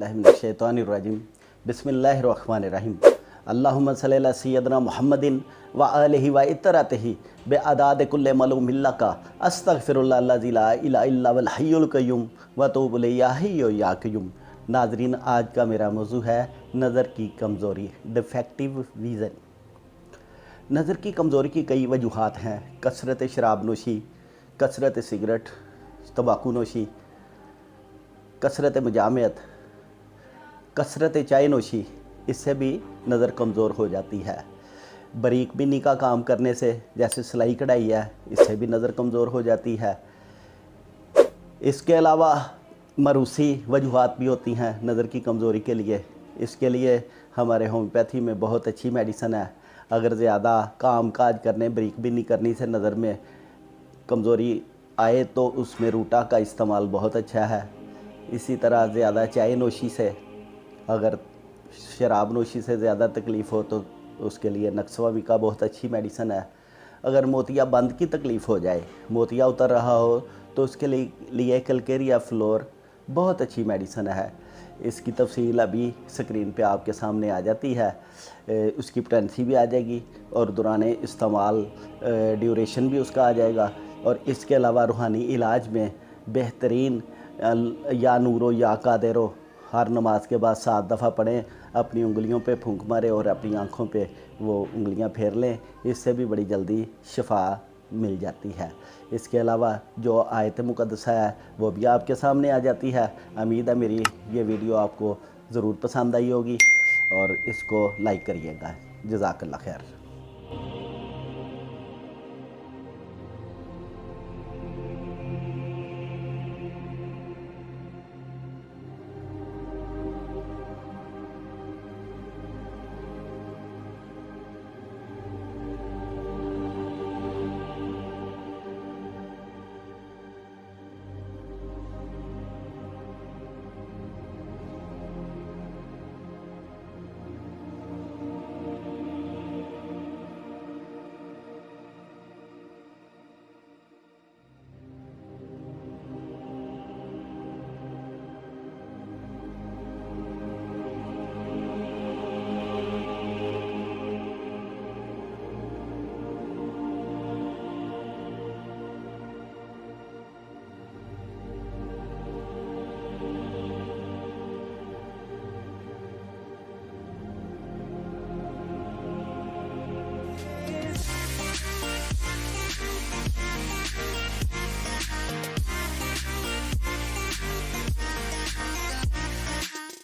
बिस्मिल्लाहि मिनश्शैतानिर्रजीम बिस्मिल्लाहिर्रहमानिर्रहीम अल्लाहुम्मा सल्लि अला सय्यदना मुहम्मदिन व आलिहि व इत्तरतिहि बिअदाद कुल्ले मलूम लका अस्तगफिरुल्लाह अल्लज़ी ला इलाहा इल्ला हुवल हय्युल क़य्यूम व अतूबु इलैहि या हय्यु या क़य्यूम। नाज़रीन, आज का मेरा मौजू है नज़र की कमज़ोरी, डिफेक्टिव विज़न। नज़र की कमज़ोरी की कई वजूहात हैं। कसरत शराब नोशी, कसरत सिगरेट, तंबाकू नोशी, कसरत मुजामत, कसरत चाय नोशी, इससे भी नज़र कमज़ोर हो जाती है। बारीक बीनी का काम करने से, जैसे सिलाई कढ़ाई है, इससे भी नज़र कमज़ोर हो जाती है। इसके अलावा मरूसी वजूहात भी होती हैं नज़र की कमज़ोरी के लिए। इसके लिए हमारे होम्योपैथी में बहुत अच्छी मेडिसन है। अगर ज़्यादा काम काज करने, बारीक बीनी करने से नज़र में कमज़ोरी आए तो उसमें रूटा का इस्तेमाल बहुत अच्छा है। इसी तरह ज़्यादा चाय नोशी से, अगर शराब नोशी से ज़्यादा तकलीफ़ हो तो उसके लिए नक्सवावी का बहुत अच्छी मेडिसन है। अगर मोतिया बंद की तकलीफ़ हो जाए, मोतिया उतर रहा हो, तो उसके लिए कलकेरिया फ्लोर बहुत अच्छी मेडिसन है। इसकी तफसील अभी स्क्रीन पे आपके सामने आ जाती है। उसकी पोटेंसी भी आ जाएगी और दौरान इस्तेमाल ड्यूरेशन भी उसका आ जाएगा। और इसके अलावा रूहानी इलाज में बेहतरीन या नूरो या कादिरो हर नमाज के बाद 7 दफ़ा पढ़ें, अपनी उंगलियों पे फूंक मारें और अपनी आँखों पे वो उंगलियां फेर लें। इससे भी बड़ी जल्दी शिफा मिल जाती है। इसके अलावा जो आयत मुक़द्दसा है वो भी आपके सामने आ जाती है। उम्मीद है मेरी ये वीडियो आपको ज़रूर पसंद आई होगी और इसको लाइक करिएगा। जज़ाकल्लाह खैर।